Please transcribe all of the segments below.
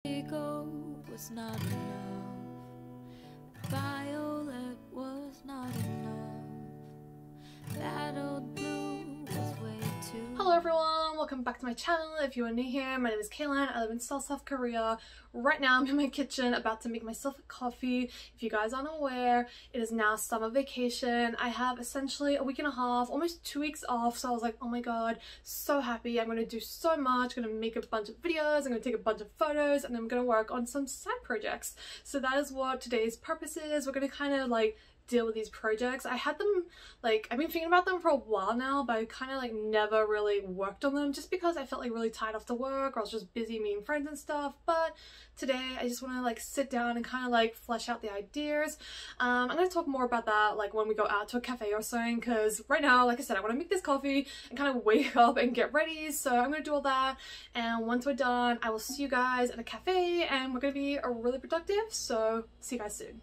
Ego was not enough. Violet was not enough. That old blue was way too. Hello everyone, welcome back to my channel. If you are new here, my name is Kaylin. I live in Seoul, South Korea. Right now I'm in my kitchen about to make myself a coffee. If you guys aren't aware, it is now summer vacation. I have essentially a week and a half, almost 2 weeks off, so I was like, oh my god, so happy. I'm going to do so much. I'm going to make a bunch of videos, I'm going to take a bunch of photos, and I'm going to work on some side projects. So that is what today's purpose is. We're going to kind of like deal with these projects. I had them, like, I've been thinking about them for a while now, but I kind of like never really worked on them just because I felt like really tired after work, or I was just busy meeting friends and stuff. But today I just want to like sit down and kind of like flesh out the ideas. I'm going to talk more about that like when we go out to a cafe or something, because right now, like I said, I want to make this coffee and kind of wake up and get ready. So I'm going to do all that, and once we're done, I will see you guys at a cafe and we're going to be really productive. So see you guys soon.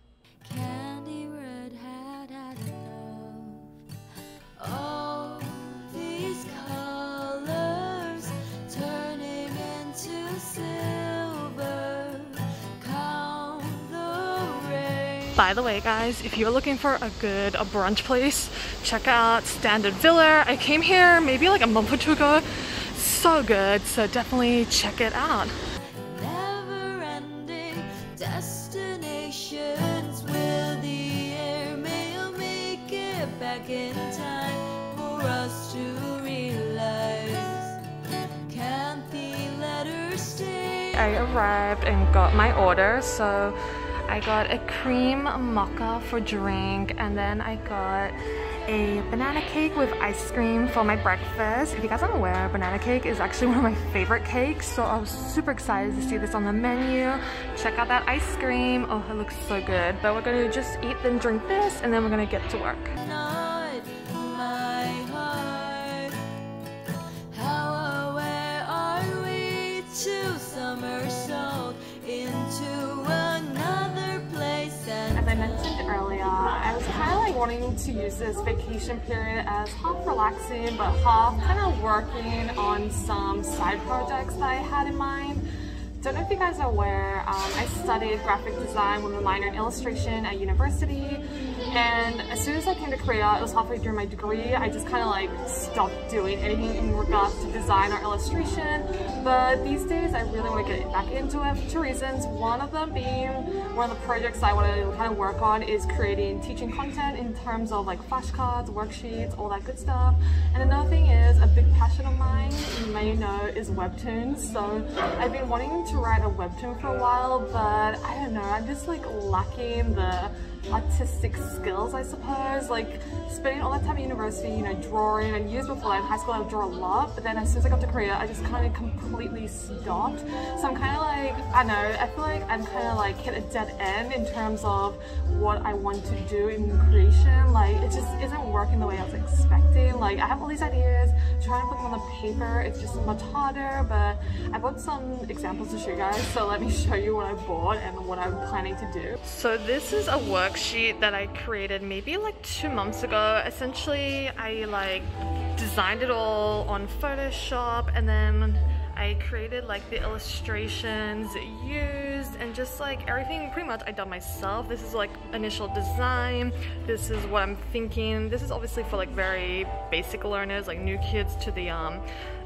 Candy red had had enough. All these colors turning into silver. Count the rain. By the way guys, if you're looking for a good brunch place, check out Standard Villa. I came here maybe like a month or two ago. So good, so definitely check it out. Never-ending destinations. Will the airmail make it back in time for us to realize? Can't the letters stay? I arrived and got my order, so I got a cream mocha for drink, and then I got a banana cake with ice cream for my breakfast. If you guys aren't aware, banana cake is actually one of my favorite cakes, so I was super excited to see this on the menu. Check out that ice cream. Oh, it looks so good. But we're gonna just eat then drink this, and then we're gonna get to work. Not my heart. How aware are we to somersault into another place? And As I mentioned earlier, I was kind of like wanting to use this vacation period as half relaxing but half kind of working on some side projects that I had in mind. Don't know if you guys are aware, I studied graphic design with a minor in illustration at university, and as soon as I came to Korea, it was halfway through my degree, I just kind of like stopped doing anything in regards to design or illustration. But these days I really want to get back into it for two reasons. One of them being, one of the projects I want to kind of work on is creating teaching content in terms of like flashcards, worksheets, all that good stuff. And another thing is, a big passion of mine, you may know, is webtoons. So I've been wanting to write a webtoon for a while, but I don't know, I'm just like lacking the artistic skills, I suppose. Like spending all that time at university, you know, drawing, and years before that in high school I would draw a lot, but then as soon as I got to Korea I just kind of completely stopped. So I'm kind of like, I don't know, I feel like I'm kind of like hit a dead end in terms of what I want to do in creation. Like it just isn't working the way I was expecting. Like I have all these ideas, trying to put them on the paper, it's just much harder. But I bought some examples to show you guys, so let me show you what I bought and what I'm planning to do. So this is a worksheet that I created maybe like 2 months ago. Essentially I like designed it all on Photoshop, and then I created like the illustrations used, and just like everything pretty much I done myself. This is like initial design, this is what I'm thinking. This is obviously for like very basic learners, like new kids to the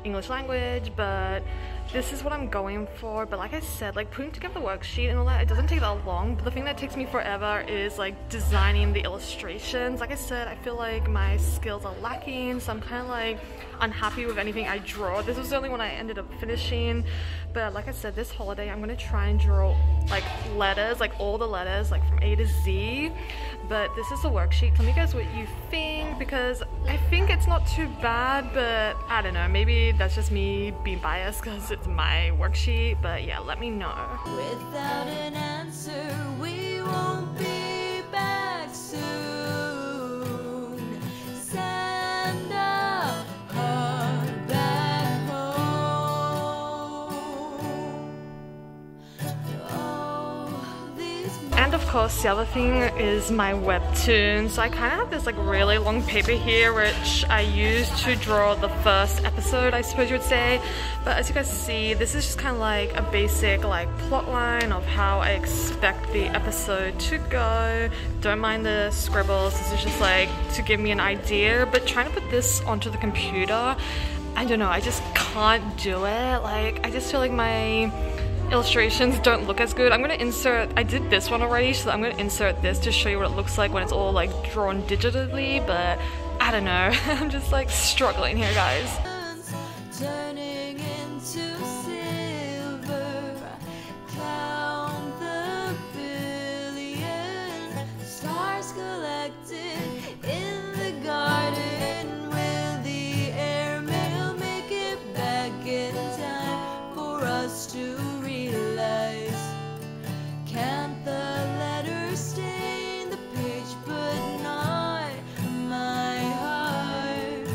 English language, but this is what I'm going for. But like I said, like putting together the worksheet and all that, it doesn't take that long, but the thing that takes me forever is like designing the illustrations. Like I said, I feel like my skills are lacking, so I'm kind of like unhappy with anything I draw. This was the only one I ended up finishing, but like I said, this holiday I'm gonna try and draw like letters, like all the letters, like from A to Z. But this is the worksheet. Tell me guys what you think, because I think it's not too bad, but I don't know, maybe that's just me being biased because it's my worksheet. But yeah, let me know. without an answer, we won't be back soon. Send a heart back home. Oh, these And of course the other thing is my webtoon. So I kind of have this like really long paper here which I used to draw the first episode, I suppose you would say. But as you guys see, this is just kind of like a basic like plot line of how I expect the episode to go. Don't mind the scribbles, this is just like to give me an idea. But trying to put this onto the computer, I don't know, I just can't do it. Like I just feel like my illustrations don't look as good. I'm gonna insert, I did this one already, so I'm gonna insert this to show you what it looks like when it's all like drawn digitally, but I don't know. I'm just like struggling here, guys. Turning into silver, count the billion stars collected in the garden. Will the airmail make it back in time for us to realize? Can't the letters stain the page but not my heart?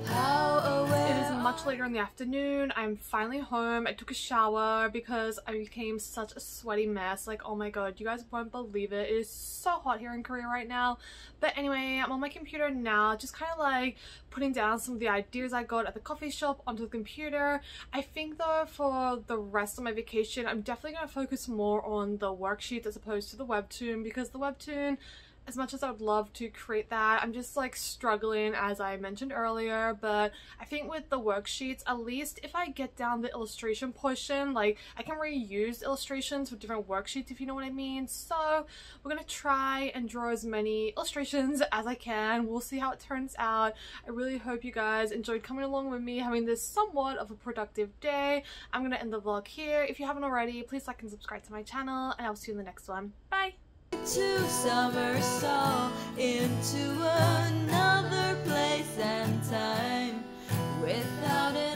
How aware. It is much later in the afternoon. I'm finally home. I took a shower because I became such a sweaty mess. Like, oh my god, you guys won't believe it. It is so hot here in Korea right now. But anyway, I'm on my computer now, just kind of like putting down some of the ideas I got at the coffee shop onto the computer. I think though for the rest of my vacation, I'm definitely going to focus more on the worksheets as opposed to the webtoon, because the webtoon, as much as I would love to create that, I'm just like struggling, as I mentioned earlier. But I think with the worksheets, at least if I get down the illustration portion, like I can reuse illustrations with different worksheets, if you know what I mean. So we're gonna try and draw as many illustrations as I can. We'll see how it turns out. I really hope you guys enjoyed coming along with me, having this somewhat of a productive day. I'm gonna end the vlog here. If you haven't already, please like and subscribe to my channel, and I'll see you in the next one. Bye! To somersault into another place and time without it.